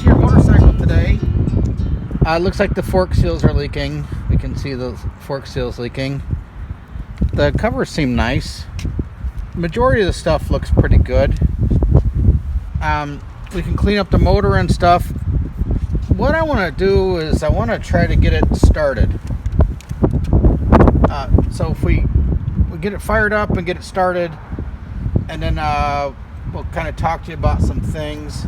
to your motorcycle today. It looks like the fork seals are leaking. We can see the fork seals leaking. The covers seem nice. Majority of the stuff looks pretty good. We can clean up the motor and stuff. What I want to do is I want to try to get it started. So if we get it fired up and get it started, and then we'll kind of talk to you about some things.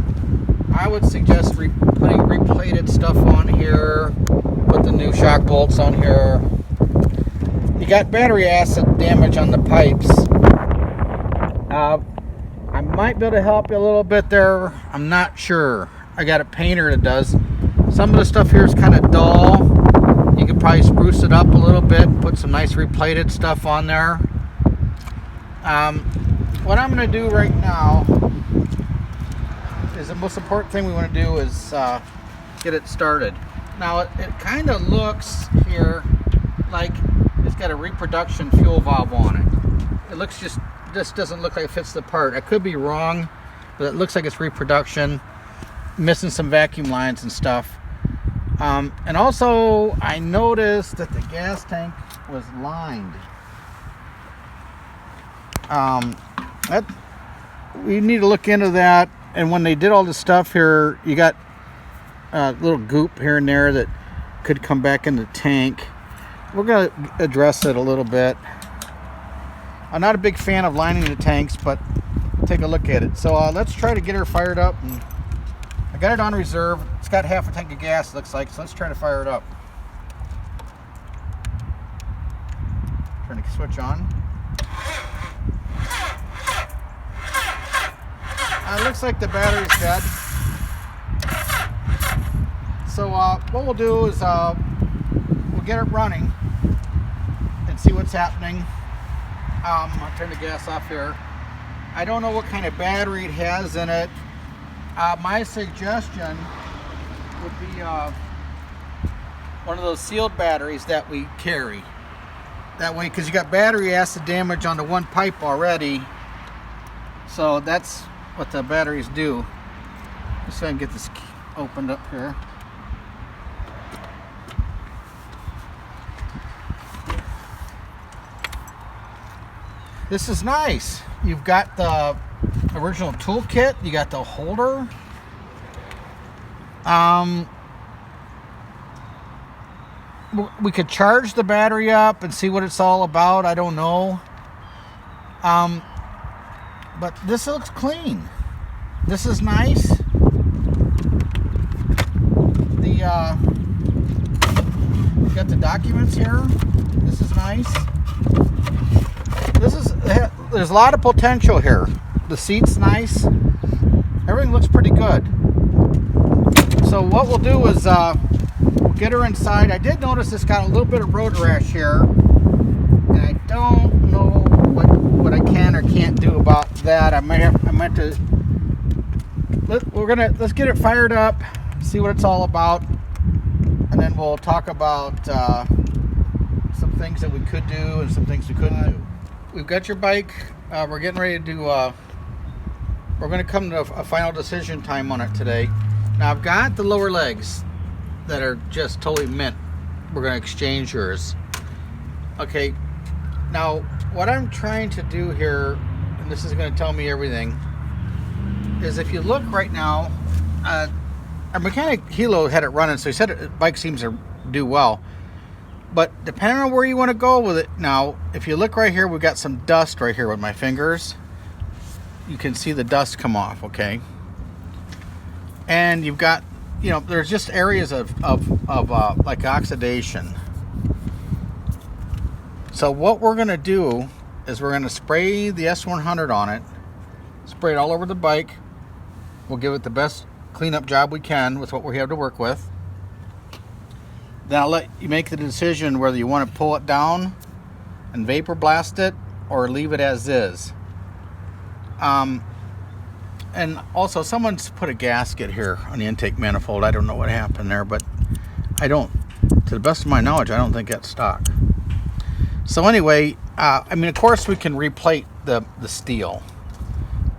I would suggest putting replated stuff on here. Put the new shock bolts on here. You got battery acid damage on the pipes. I might be able to help you a little bit there. I'm not sure. I got a painter that does. Some of the stuff here is kind of dull. You could probably spruce it up a little bit and put some nice replated stuff on there. What I'm going to do right now is the most important thing we want to do is get it started. Now it kind of looks here like it's got a reproduction fuel valve on it. It looks this doesn't look like it fits the part. I could be wrong, but it looks like it's reproduction, missing some vacuum lines and stuff. And also I noticed that the gas tank was lined. We need to look into that. And when they did all this stuff here, you got a little goop here and there that could come back in the tank. We're going to address it a little bit. I'm not a big fan of lining the tanks, but take a look at it. So let's try to get her fired up. And I got it on reserve. It's got half a tank of gas, looks like. So let's try to fire it up. Turn the switch on. It looks like the battery's dead. So what we'll do is we'll get it running and see what's happening. I'll turn the gas off here. I don't know what kind of battery it has in it. My suggestion would be one of those sealed batteries that we carry. That way, because you got battery acid damage on the one pipe already. So that's what the batteries do. Let's try and get this opened up here. This is nice. You've got the original toolkit. You got the holder. We could charge the battery up and see what it's all about. I don't know. But this looks clean. This is nice. Got the documents here. This is nice. There's a lot of potential here. The seat's nice. Everything looks pretty good. So what we'll do is we'll get her inside. I did notice it's got a little bit of road rash here, and I don't know what I can or can't do about that. Let's get it fired up, see what it's all about, and then we'll talk about some things that we could do and some things we couldn't do. We've got your bike. We're getting ready to do. We're going to come to a final decision time on it today. Now I've got the lower legs that are just totally mint. We're going to exchange yours. Okay. Now what I'm trying to do here, and this is going to tell me everything, is if you look right now, our mechanic Hilo had it running, so he said the bike seems to do well. But depending on where you want to go with it, now if you look right here, we've got some dust right here with my fingers. You can see the dust come off, okay? And you've got, there's just areas of like oxidation. So what we're going to do is we're going to spray the S100 on it, spray it all over the bike. We'll give it the best cleanup job we can with what we have to work with. Then I'll let you make the decision whether you want to pull it down and vapor blast it or leave it as is. And also someone's put a gasket here on the intake manifold. I don't know what happened there, but to the best of my knowledge, I don't think that's stock. So anyway, of course we can replate the steel.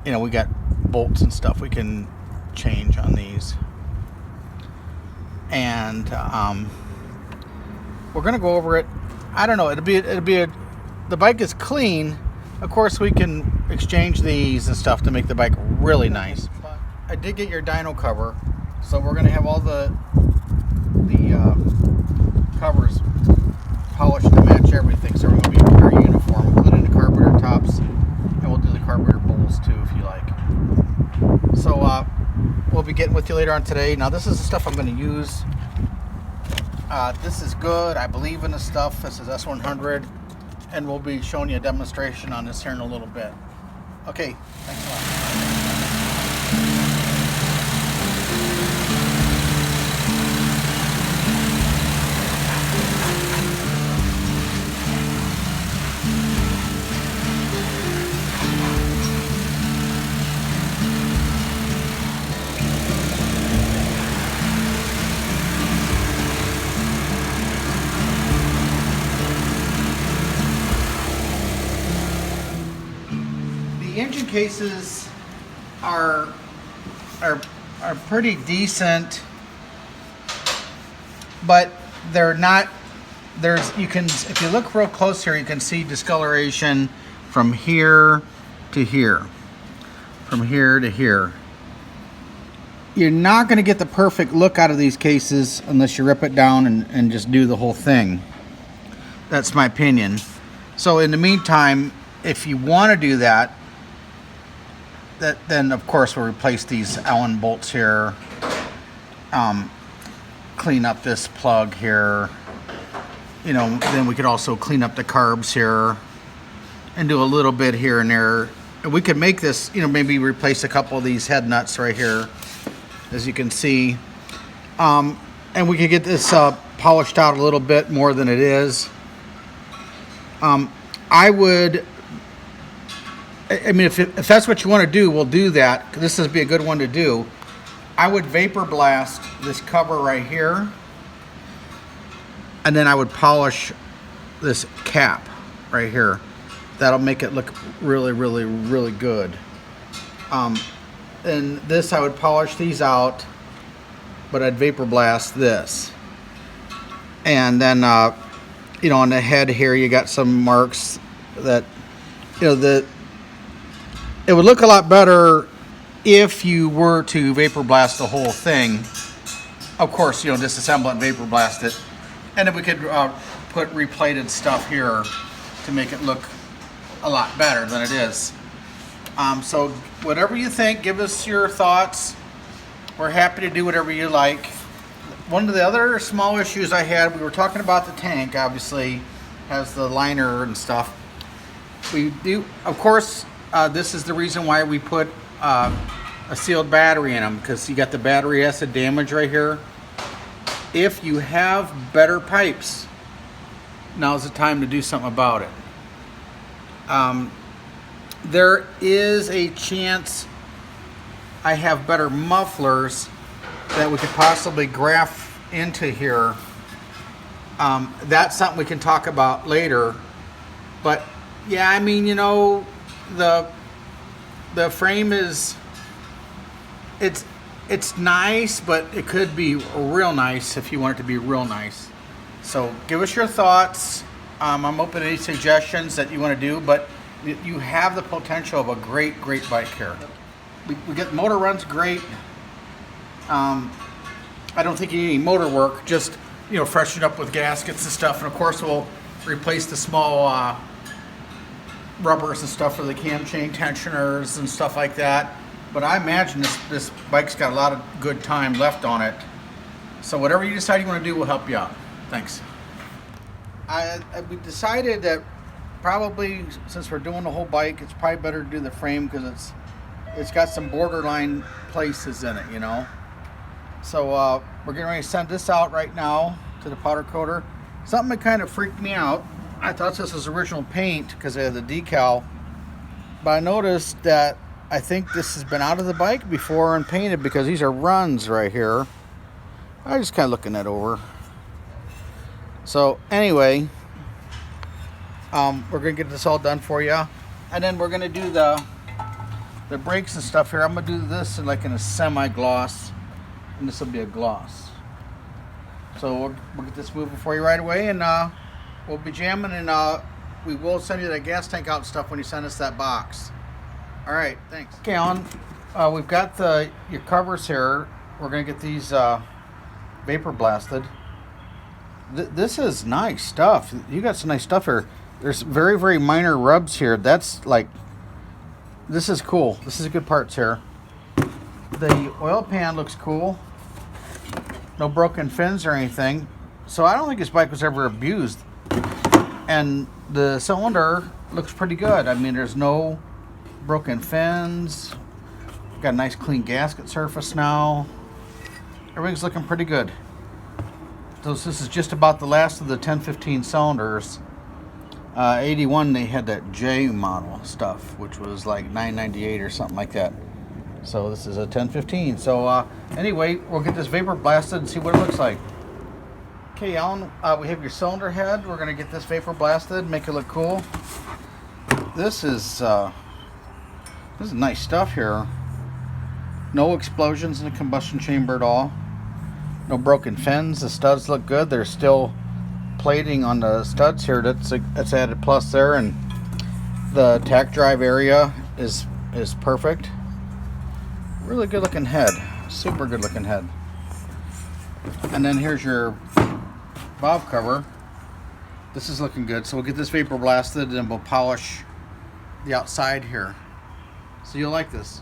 We got bolts and stuff we can change on these. and we're gonna go over it. I don't know. The bike is clean. Of course, we can exchange these and stuff to make the bike really nice. I did get your dyno cover, so we're gonna have all the covers polished to match everything. So we're gonna be very uniform, including the carburetor tops, and we'll do the carburetor bowls too, if you like. So we'll be getting with you later on today. Now, this is the stuff I'm going to use. This is good. I believe in the stuff. This is S100, and we'll be showing you a demonstration on this here in a little bit. Okay, thanks a lot. The engine cases are pretty decent, but they're not. If you look real close here, you can see discoloration from here to here, from here to here. You're not going to get the perfect look out of these cases unless you rip it down and just do the whole thing. That's my opinion. So in the meantime, if you want to do that, then of course we'll replace these Allen bolts here, clean up this plug here, you know. Then we could also clean up the carbs here and do a little bit here and there. And we could make this, you know, maybe replace a couple of these head nuts right here, as you can see, and we could get this polished out a little bit more than it is. I mean, if that's what you want to do, we'll do that. This would be a good one to do. I would vapor blast this cover right here, and then I would polish this cap right here. That'll make it look really, really, really good. And this, I would polish these out, but I'd vapor blast this. And then, you know, on the head here, you got some marks that, you know, it would look a lot better if you were to vapor blast the whole thing. Of course, you know, disassemble it and vapor blast it. And then we could put replated stuff here to make it look a lot better than it is. So whatever you think, give us your thoughts. We're happy to do whatever you like. One of the other small issues I had, we were talking about the tank, obviously, has the liner and stuff. We do, of course, this is the reason why we put a sealed battery in them, because you got the battery acid damage right here. If you have better pipes, now's the time to do something about it. There is a chance I have better mufflers that we could possibly graft into here. That's something we can talk about later. But yeah, I mean, you know, the frame is, it's nice, but it could be real nice if you want it to be real nice. So give us your thoughts. I'm open to any suggestions that you want to do, but you have the potential of a great bike here. We get motor runs great. I don't think you need any motor work, just, you know, freshen it up with gaskets and stuff. And of course we'll replace the small rubbers and stuff for the cam chain tensioners and stuff like that. But I imagine this bike's got a lot of good time left on it. So whatever you decide you want to do, we'll help you out. Thanks. We decided that probably, since we're doing the whole bike, it's probably better to do the frame, because it's got some borderline places in it, you know. So we're getting ready to send this out right now to the powder coater. Something that kind of freaked me out. I thought this was original paint because it had the decal, but I noticed that I think this has been out of the bike before and painted, because these are runs right here. I was just kind of looking that over. So anyway, we're gonna get this all done for you, and then we're gonna do the brakes and stuff here. I'm gonna do this in a semi-gloss, and this will be a gloss. So we'll get this moving for you right away, and we'll be jamming, and we will send you that gas tank out and stuff when you send us that box. All right, thanks. Okay, Alan, we've got your covers here. We're gonna get these vapor blasted. This is nice stuff. You got some nice stuff here. There's very, very minor rubs here. That's like, this is cool. This is good parts here. The oil pan looks cool. No broken fins or anything. So I don't think this bike was ever abused. And the cylinder looks pretty good. I mean, there's no broken fins. Got a nice clean gasket surface now. Everything's looking pretty good. So this is just about the last of the 1015 cylinders. 81, they had that J model stuff, which was like $9.98 or something like that. So this is a 1015. So anyway, we'll get this vapor blasted and see what it looks like. Okay, Alan, we have your cylinder head. We're gonna get this vapor blasted, make it look cool. This is nice stuff here. No explosions in the combustion chamber at all. No broken fins. The studs look good. There's still plating on the studs here. That's added plus there, and the tack drive area is perfect. Really good looking head. Super good looking head. And then here's your valve cover. This is looking good. So we'll get this vapor blasted and we'll polish the outside here. So you'll like this.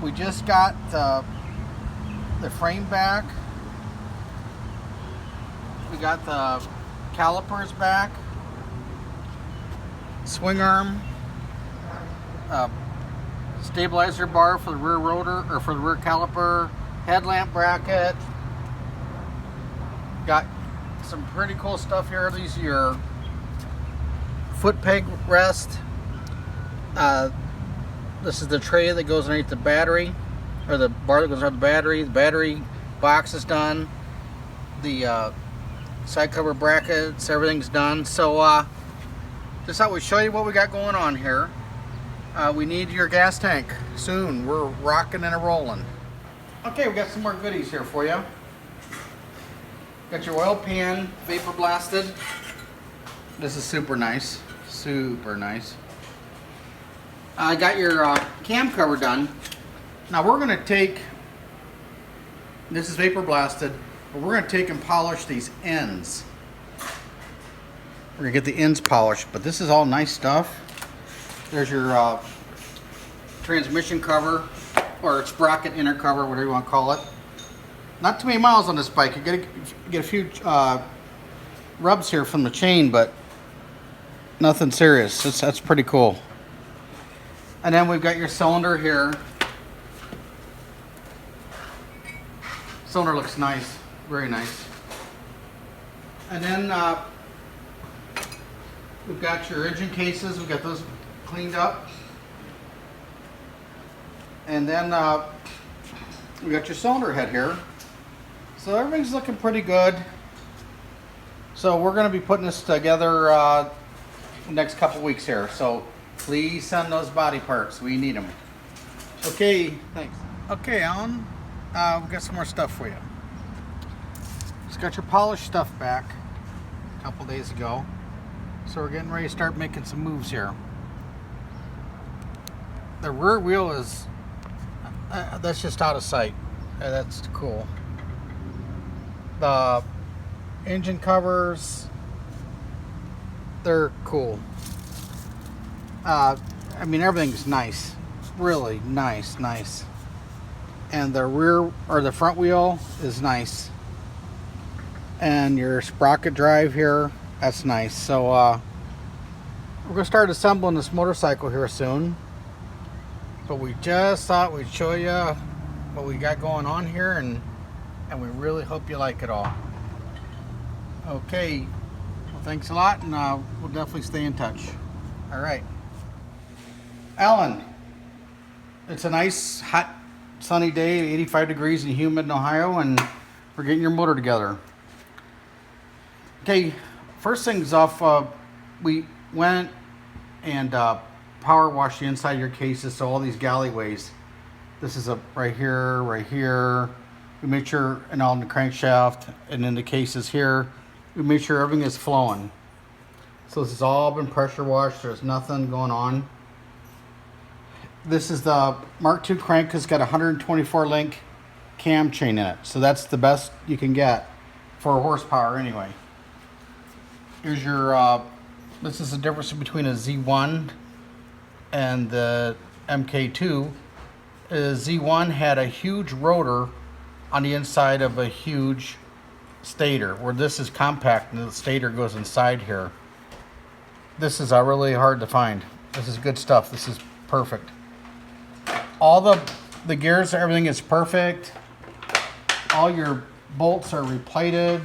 We just got the frame back. We got the calipers back, swing arm, stabilizer bar for the rear rotor, or for the rear caliper, headlamp bracket. Got some pretty cool stuff here. These are your foot peg rest. This is the tray that goes underneath the battery, or the bar that goes under the battery. The battery box is done. The side cover brackets, everything's done. So just thought we'd show you what we got going on here. We need your gas tank soon. We're rocking and rolling. Okay, we got some more goodies here for you. Got your oil pan vapor blasted. This is super nice. Super nice. I got your cam cover done. Now we're going to take, this is vapor blasted, but we're going to take and polish these ends. We're going to get the ends polished, but this is all nice stuff. There's your transmission cover, or sprocket inner cover, whatever you want to call it. Not too many miles on this bike. You get a few rubs here from the chain, but nothing serious. That's pretty cool. And then we've got your cylinder here. Cylinder looks nice, very nice. And then we've got your engine cases. We've got those cleaned up. And then we got your cylinder head here. So everything's looking pretty good. So we're going to be putting this together the next couple weeks here. So please send those body parts. We need them. Okay, thanks. Okay, Alan, we've got some more stuff for you. Just got your polished stuff back a couple days ago. So we're getting ready to start making some moves here. The rear wheel is, that's just out of sight. That's cool. The engine covers, they're cool. I mean, everything's nice, really nice. And the rear, or the front wheel is nice. And your sprocket drive here, that's nice. So we're gonna start assembling this motorcycle here soon. But we just thought we'd show you what we got going on here, and we really hope you like it all. Okay, well, thanks a lot, and we'll definitely stay in touch. All right. Alan, it's a nice, hot, sunny day, 85 degrees and humid in Ohio, and we're getting your motor together. Okay, first things off, we went and power washed the inside of your cases, so all these galleyways. This is right here, We made sure, and on the crankshaft and in the cases here, we made sure everything is flowing. So this has all been pressure washed. There's nothing going on. This is the Mark II crank. It's got a 124 link cam chain in it. So that's the best you can get for horsepower anyway. Here's your, this is the difference between a Z1 and the MK2. Z1 had a huge rotor on the inside of a huge stator, where this is compact and the stator goes inside here. This is really hard to find. This is good stuff. This is perfect. All the gears, everything is perfect. All your bolts are replated.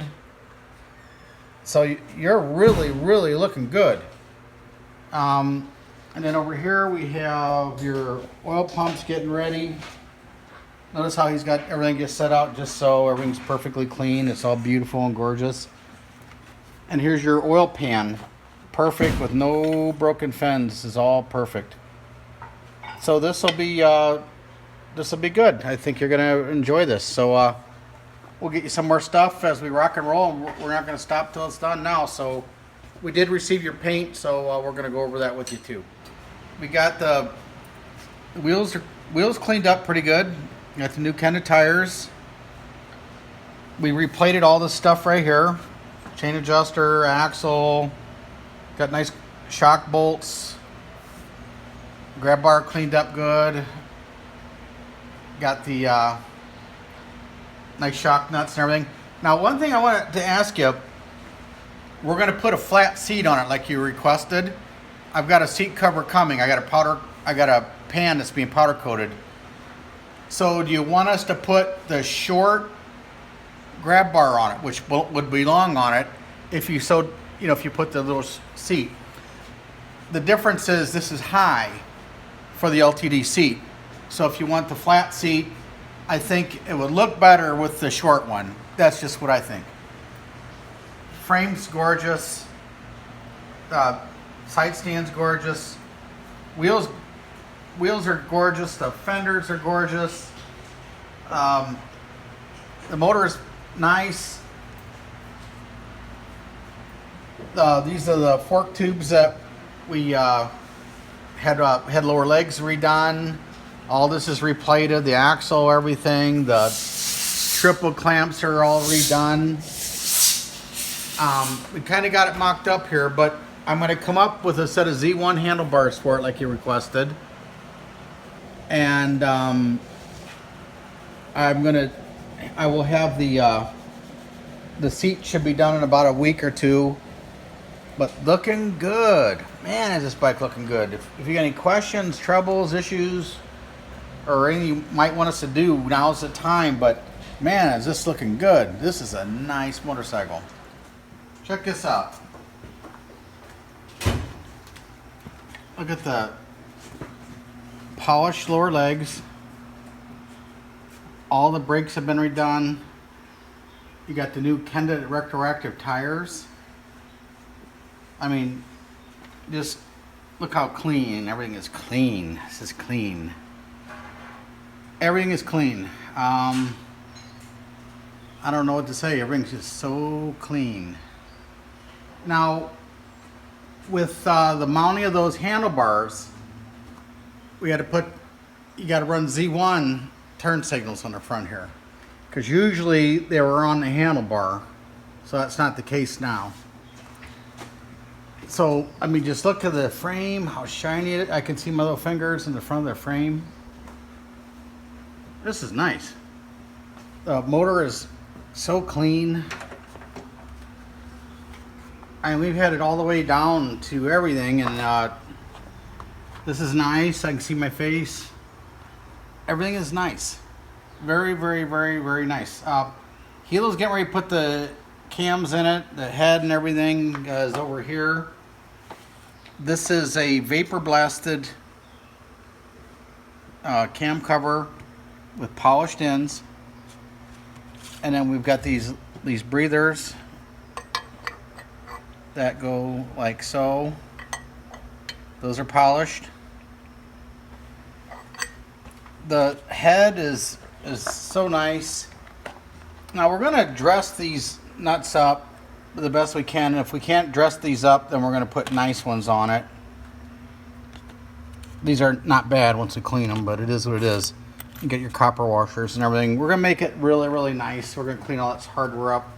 So you're really, really looking good. And then over here we have your oil pumps getting ready. Notice how he's got everything just set out just so everything's perfectly clean. It's all beautiful and gorgeous. And here's your oil pan. Perfect with no broken fins. This is all perfect. So this will be good. I think you're gonna enjoy this. So we'll get you some more stuff as we rock and roll. And we're not gonna stop till it's done now. So we did receive your paint, so we're gonna go over that with you too. We got the wheels cleaned up pretty good. Got the new kind of tires. We replated all this stuff right here. Chain adjuster, axle. Got nice shock bolts. Grab bar cleaned up good. Got the nice shock nuts and everything. Now, one thing I wanted to ask you, we're going to put a flat seat on it like you requested. I've got a seat cover coming. I got a pan that's being powder coated. So do you want us to put the short grab bar on it, which would belong on it, if you if you put the little seat? The difference is this is high for the LTD seat. So if you want the flat seat, I think it would look better with the short one. That's just what I think. Frame's gorgeous. Side stand's gorgeous. Wheels are gorgeous. The fenders are gorgeous. The motor is nice. These are the fork tubes that we had lower legs redone. All this is replated. The axle, everything. The triple clamps are all redone. We kind of got it mocked up here, but I'm going to come up with a set of Z1 handlebars for it like you requested. And I will have the seat should be done in about a week or two. But looking good. Man, is this bike looking good. If you got any questions, troubles, issues, or anything you might want us to do, now's the time. But man, is this looking good. This is a nice motorcycle. Check this out. Look at the polished lower legs. All the brakes have been redone. You got the new Kenda retroactive tires. I mean, just look how clean. Everything is clean. This is clean. Everything is clean. I don't know what to say. Everything's just so clean. Now, with the mounting of those handlebars, you got to run Z1 turn signals on the front here, because usually they were on the handlebar, so that's not the case now. So I mean, just look at the frame, how shiny it is. I can see my little fingers in the front of the frame. This is nice. The motor is so clean. And we've had it all the way down to everything, and this is nice. I can see my face. Everything is nice. Very, very, very, very nice. Hilo's getting ready to put the cams in it. The head and everything is over here. This is a vapor blasted cam cover with polished ends. And then we've got these breathers that go like so. Those are polished. The head is so nice. Now we're going to dress these nuts up the best we can. And if we can't dress these up, then we're going to put nice ones on it. These are not bad once we clean them, but it is what it is. You get your copper washers and everything. We're going to make it really, really nice. We're going to clean all that hardware up.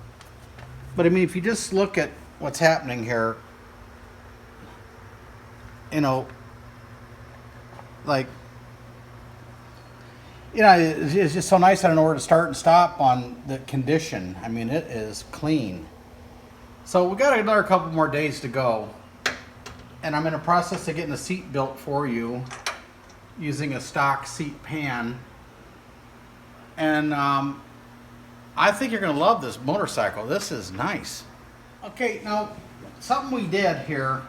But I mean, if you just look at what's happening here, you know, like, you know, it's just so nice. I don't know where to start and stop on the condition. I mean, it is clean. So we got another couple more days to go. And I'm in the process of getting a seat built for you using a stock seat pan. And I think you're going to love this motorcycle. This is nice. Okay, now something we did here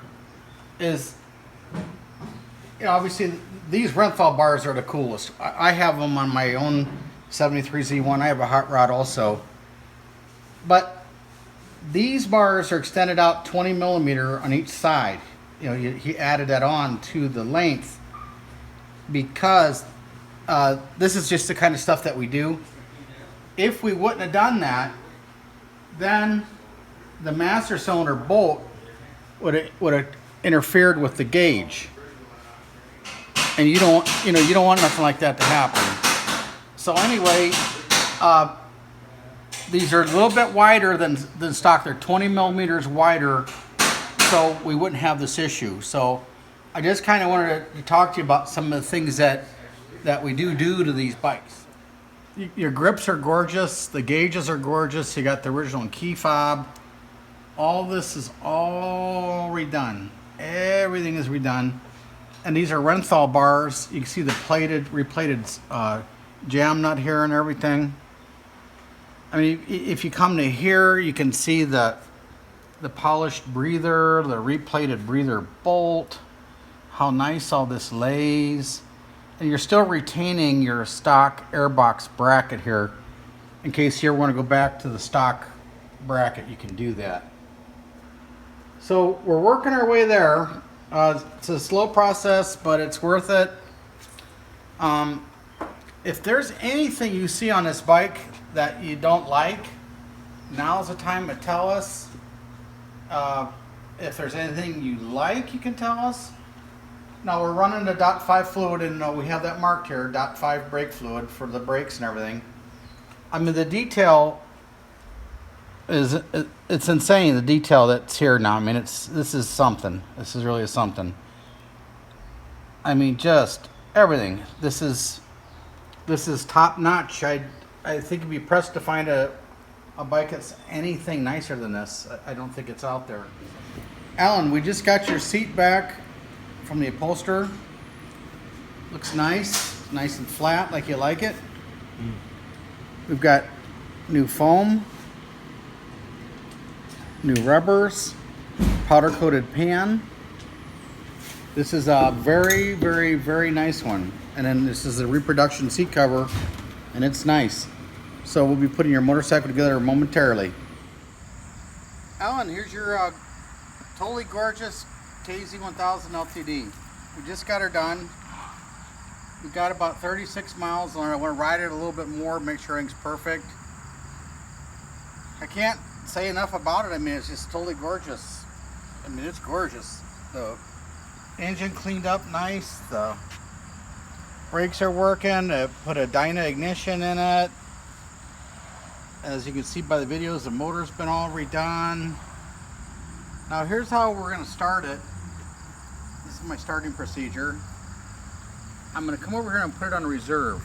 is, you know, obviously these Renthal bars are the coolest. I have them on my own 73Z1. I have a hot rod also. But these bars are extended out 20 millimeter on each side. You know, he added that on to the length because this is just the kind of stuff that we do. If we wouldn't have done that, then the master cylinder bolt would have interfered with the gauge. And you don't want nothing like that to happen. So anyway, these are a little bit wider than stock. They're 20 millimeters wider, so we wouldn't have this issue. So I just kind of wanted to talk to you about some of the things that we do to these bikes. Your grips are gorgeous. The gauges are gorgeous. You got the original key fob. All this is all redone. Everything is redone. And these are Renthal bars. You can see the replated jam nut here and everything. I mean, if you come to here, you can see the polished breather, the replated breather bolt, how nice all this lays. And you're still retaining your stock airbox bracket here. In case you ever want to go back to the stock bracket, you can do that. So we're working our way there. It's a slow process, but it's worth it. If there's anything you see on this bike that you don't like, now's the time to tell us. If there's anything you like, you can tell us. Now we're running the .5 fluid, and we have that marked here, .5 brake fluid for the brakes and everything. I mean, the detail it's insane, the detail that's here now. I mean, this is something. This is really something. I mean, just everything. This is top notch. I think you'd be pressed to find a bike that's anything nicer than this. I don't think it's out there. Alan, we just got your seat back from the upholsterer. Looks nice and flat like you like it. We've got new foam, new rubbers, powder coated pan. This is a very, very, very nice one. And then this is the reproduction seat cover, and it's nice. So we'll be putting your motorcycle together momentarily. Alan, here's your totally gorgeous KZ1000 LTD. We just got her done. We got about 36 miles on it. I want to ride it a little bit more, make sure everything's perfect. I can't say enough about it. I mean, it's just totally gorgeous. I mean, it's gorgeous. The engine cleaned up nice. The brakes are working. I put a Dyna ignition in it. As you can see by the videos, the motor's been all redone. Now here's how we're going to start it. This is my starting procedure. I'm going to come over here and put it on reserve.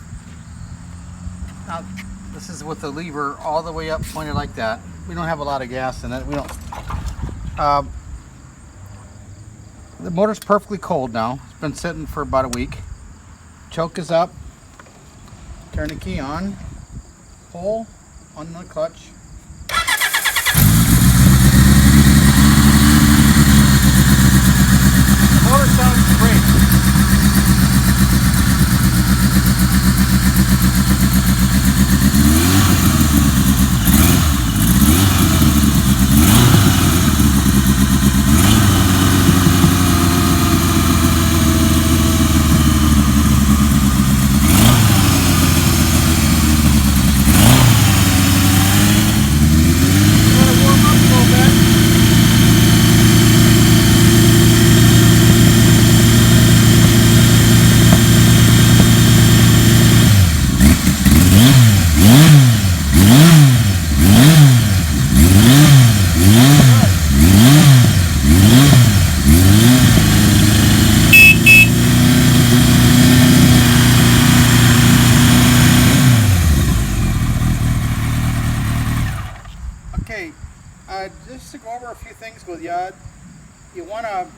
Now this is with the lever all the way up pointed like that. We don't have a lot of gas in it. We don't. The motor's perfectly cold now. It's been sitting for about a week. Choke is up. Turn the key on. Pull on the clutch. The motor sounds great. just to go over a few things with you, you want to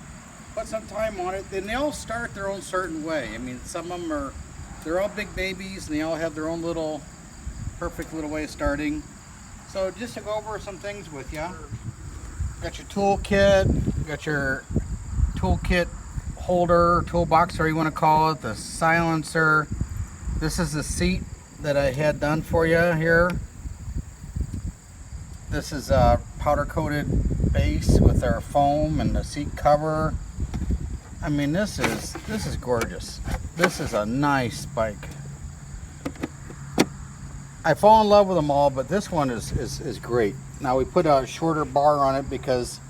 put some time on it. Then they all start their own certain way. I mean, some of them they're all big babies, and they all have their own little perfect little way of starting. So just to go over some things with you, got your toolkit, got your toolkit holder, toolbox, or you want to call it, the silencer. This is the seat that I had done for you here. This is a powder coated base with our foam and the seat cover. I mean, this is gorgeous. This is a nice bike. I fall in love with them all, but this one is great. Now we put a shorter bar on it because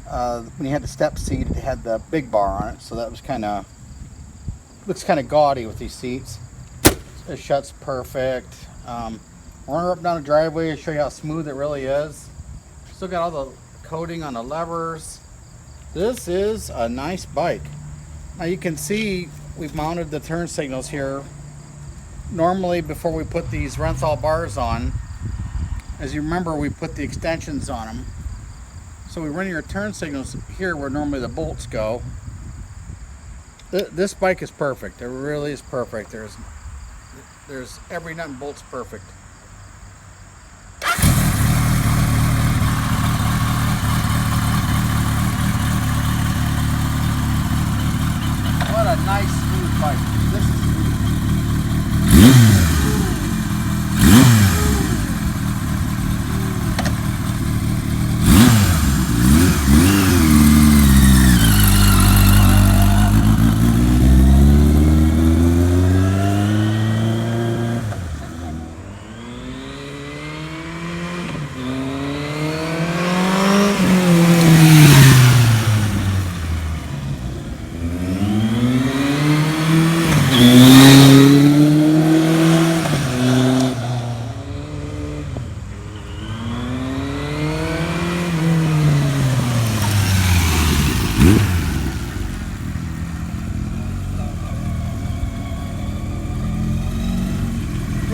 when you had the step seat, it had the big bar on it, so that was looks kind of gaudy with these seats. It shuts perfect. Run her up down the driveway to show you how smooth it really is. Still got all the coating on the levers. This is a nice bike. Now you can see we've mounted the turn signals here. Normally, before we put these Renthal bars on, as you remember, we put the extensions on them. So we run your turn signals here where normally the bolts go. This bike is perfect. It really is perfect. There's every nut and bolt's perfect. What a nice smooth bike. This is smooth.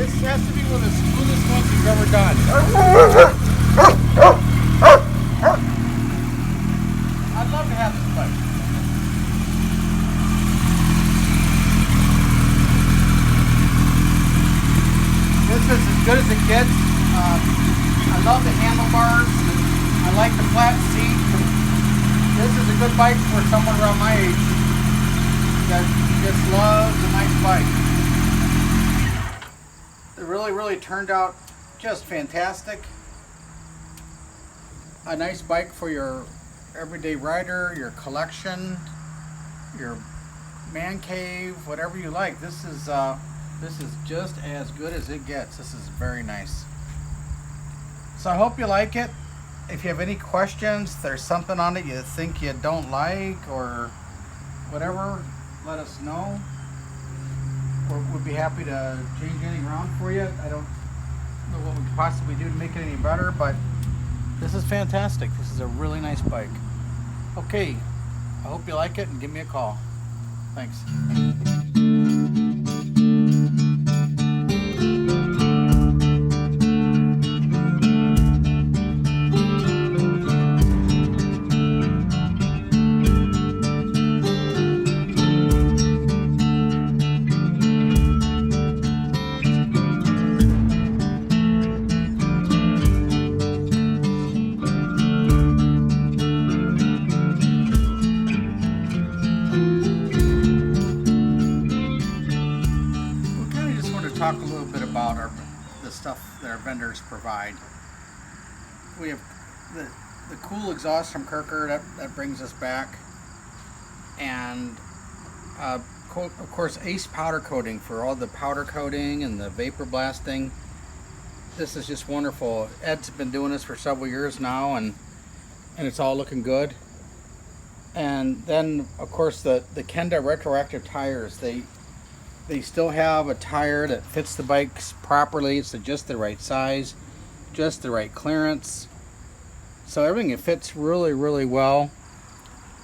This has to be one of the smoothest ones you've ever done. I'd love to have this bike. This is as good as it gets. I love the handlebars. I like the flat seat. This is a good bike for someone around my age that just loves a nice bike. It really turned out just fantastic. A nice bike for your everyday rider, your collection, your man cave, whatever you like. This is just as good as it gets. This is very nice. So I hope you like it. If you have any questions, there's something on it you think you don't like or whatever, let us know. We'd be happy to change anything around for you. I don't know what we could possibly do to make it any better, but this is fantastic. This is a really nice bike. Okay, I hope you like it and give me a call. Thanks. Talk a little bit about the stuff that our vendors provide. We have the cool exhaust from Kirker that brings us back, and of course Ace powder coating for all the powder coating and the vapor blasting. This is just wonderful. Ed's been doing this for several years now, and it's all looking good. And then of course the Kenda retroactive tires, they still have a tire that fits the bikes properly. It's just the right size, just the right clearance. So everything, it fits really well.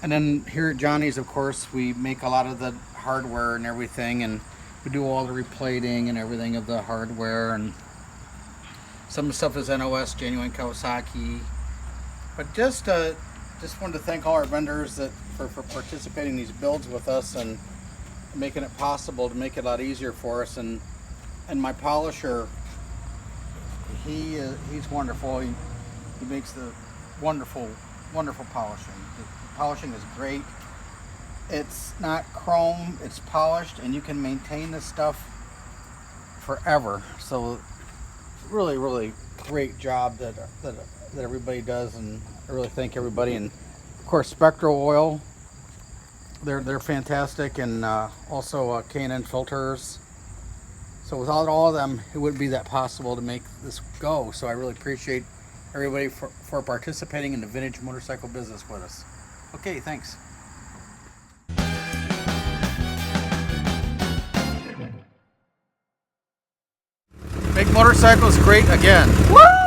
And then here at Johnny's, of course, we make a lot of the hardware and everything, and we do all the replating and everything of the hardware. And some of the stuff is NOS, genuine Kawasaki. But just wanted to thank all our vendors for participating in these builds with us and making it possible to make it a lot easier for us. And my polisher, he's wonderful. He makes the wonderful polishing. The polishing is great. It's not chrome, it's polished, and you can maintain this stuff forever. So really great job that everybody does, and I really thank everybody. And of course, Spectral Oil, they're fantastic, and also K&N filters. So without all of them, it wouldn't be that possible to make this go. So I really appreciate everybody for participating in the vintage motorcycle business with us. Okay, thanks. Make motorcycles great again. Woo!